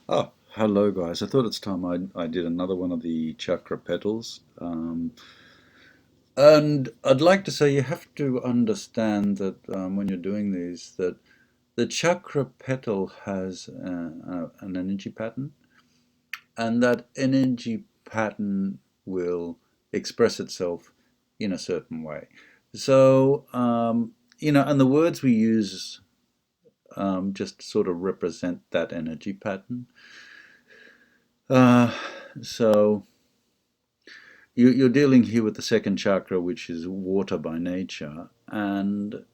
Oh, hello guys. I thought it's time I did another one of the chakra petals. And I'd like to say you have to understand that when you're doing these, that the chakra petal has an energy pattern, and that energy pattern will express itself in a certain way. So, and the words we use just sort of represent that energy pattern. Uh, so you're dealing here with the second chakra, which is water by nature. And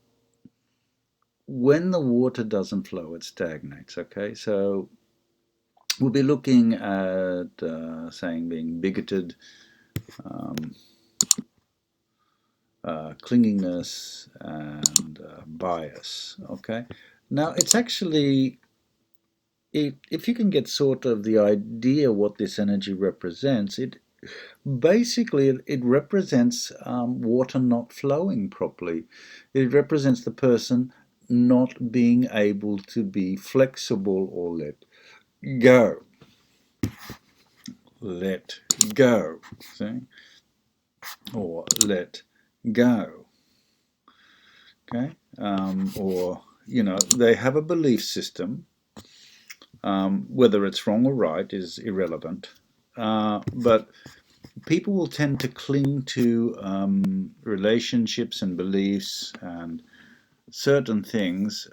when the water doesn't flow, it stagnates. Okay, so we'll be looking at saying being bigoted, um, clinginess, and bias. Okay, now it's actually if you can get sort of the idea what this energy represents, it basically it represents water not flowing properly. It represents the person not being able to be flexible or go, let go, see, or let go. Okay, or they have a belief system. Whether it's wrong or right is irrelevant, but people will tend to cling to relationships and beliefs and certain things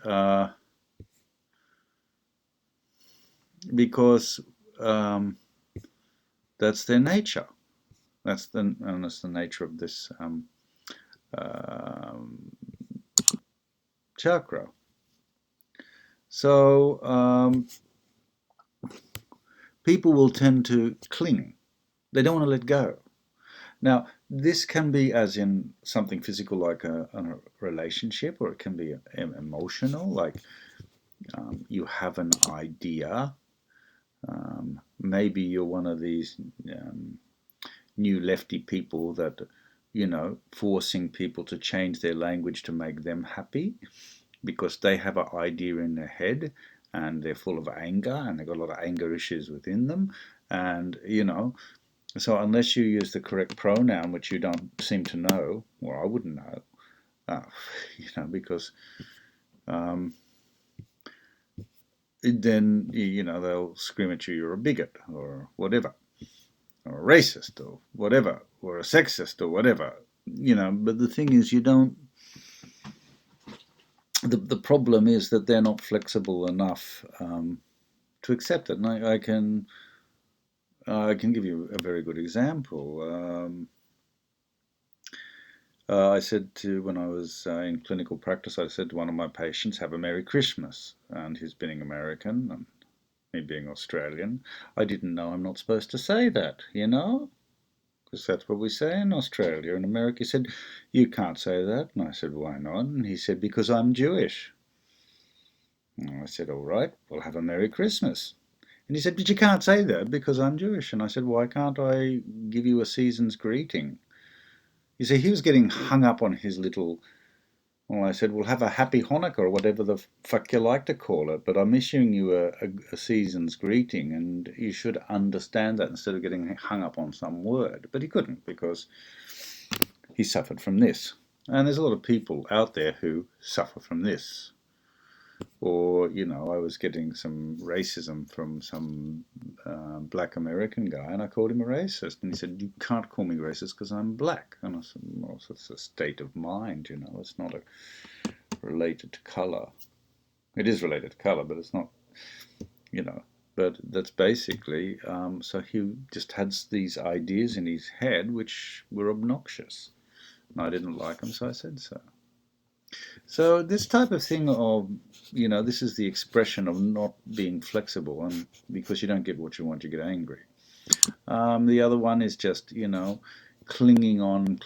because um, that's their nature. That's the nature of this um, chakra. So people will tend to cling. They don't want to let go. Now, this can be as in something physical like a relationship, or it can be emotional, like you have an idea. Maybe you're one of these new lefty people that, forcing people to change their language to make them happy because they have an idea in their head and they're full of anger and they've got a lot of anger issues within them. And, so unless you use the correct pronoun, which you don't seem to know, or I wouldn't know, uh, because um, then, they'll scream at you, you're a bigot or whatever, or a racist or whatever, or a sexist or whatever, but the thing is, you don't. The problem is that they're not flexible enough to accept it. And I can give you a very good example. I said to when I was in clinical practice, I said to one of my patients, "Have a Merry Christmas," and he's being American and me being Australian. I didn't know I'm not supposed to say that, because that's what we say in Australia. In America, he said, "You can't say that." And I said, "Why not?" And he said, "Because I'm Jewish." And I said, "All right, we'll have a Merry Christmas." And he said, "But you can't say that because I'm Jewish." And I said, "Why can't I give you a season's greeting?" You see, he was getting hung up on his little. Well, I said, "We'll have a happy Hanukkah or whatever the fuck you like to call it, but I'm issuing you a season's greeting and you should understand that instead of getting hung up on some word." But he couldn't because he suffered from this. And there's a lot of people out there who suffer from this. Or, I was getting some racism from some black American guy, and I called him a racist. And he said, "You can't call me racist because I'm black." And I said, "Well, it's a state of mind, it's not related to color. It is related to color, but it's not, you know." But that's basically, so he just had these ideas in his head which were obnoxious. And I didn't like them, so I said so. So this type of thing of, this is the expression of not being flexible, and because you don't get what you want, you get angry. The other one is just, clinging on,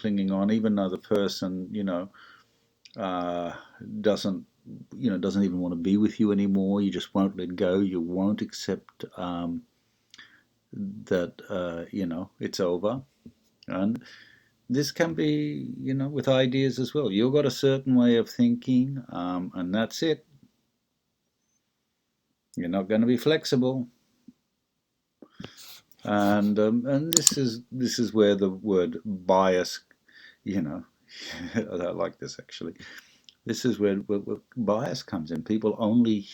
even though the person, uh, doesn't, doesn't even want to be with you anymore. You just won't let go. You won't accept that, it's over. And this can be, with ideas as well. You've got a certain way of thinking, and that's it. You're not going to be flexible. And this is where the word bias, you know, I like this actually. This is where bias comes in. People only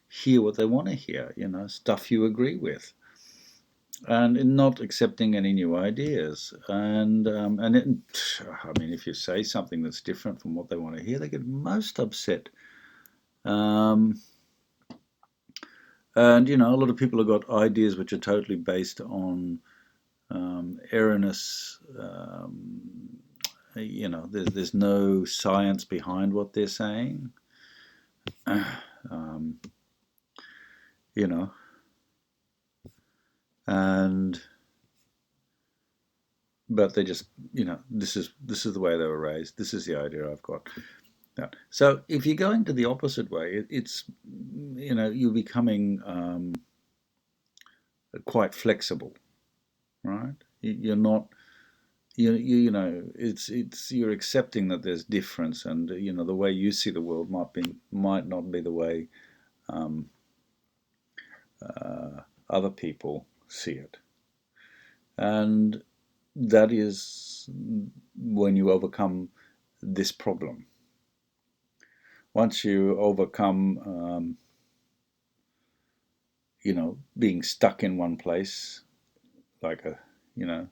hear what they want to hear, you know, stuff you agree with, and in not accepting any new ideas. I mean, if you say something that's different from what they want to hear, they get most upset. Um, and you know, a lot of people have got ideas which are totally based on erroneous. You know, there's no science behind what they're saying. um, you know, and but they just, you know, this is the way they were raised. This is the idea I've got. Yeah. So if you're going to the opposite way, it's, you know, you're becoming quite flexible, right? You're not, you know, it's you're accepting that there's difference, and you know the way you see the world might not be the way um, other people see it, and that is when you overcome this problem. Once you overcome, you know, being stuck in one place, like a, you know,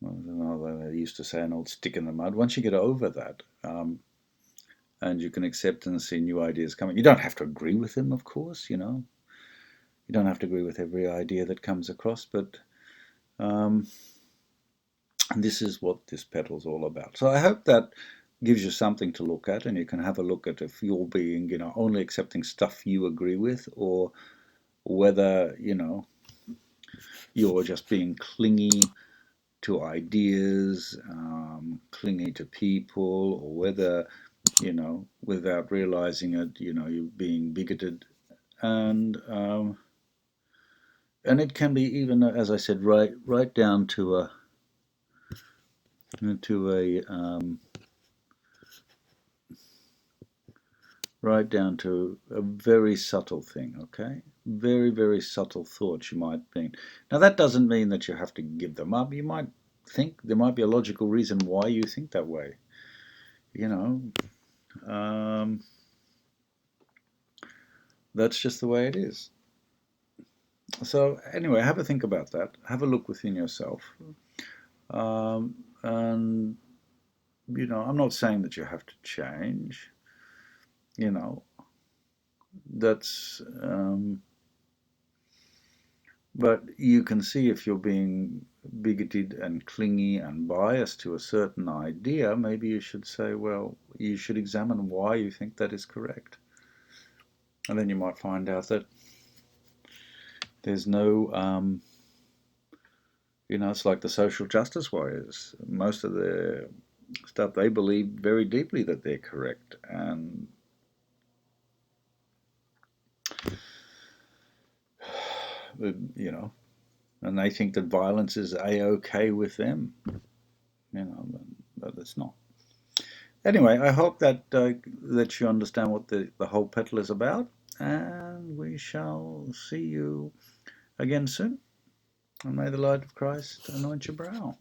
I don't know, they used to say an old stick in the mud. Once you get over that, and you can accept and see new ideas coming, you don't have to agree with them, of course, you know. You don't have to agree with every idea that comes across, but um, this is what this petal's all about. So I hope that gives you something to look at, and you can have a look at if you're being, you know, only accepting stuff you agree with, or whether, you know, you're just being clingy to ideas, clingy to people, or whether, you know, without realizing it, you know, you're being bigoted, and and it can be even, as I said, right down to a right down to a very subtle thing. Okay, very subtle thoughts you might think. Now that doesn't mean that you have to give them up. You might think there might be a logical reason why you think that way. You know, that's just the way it is. So anyway, have a think about that. Have a look within yourself. And you know, I'm not saying that you have to change. You know, that's but you can see if you're being bigoted and clingy and biased to a certain idea, maybe you should say, well, you should examine why you think that is correct. And then you might find out that there's no, you know, it's like the social justice warriors. Most of their stuff, they believe very deeply that they're correct. And, you know, and they think that violence is a-okay with them, you know, but it's not. Anyway, I hope that that you understand what the whole petal is about, and we shall see you again soon. And may the light of Christ anoint your brow.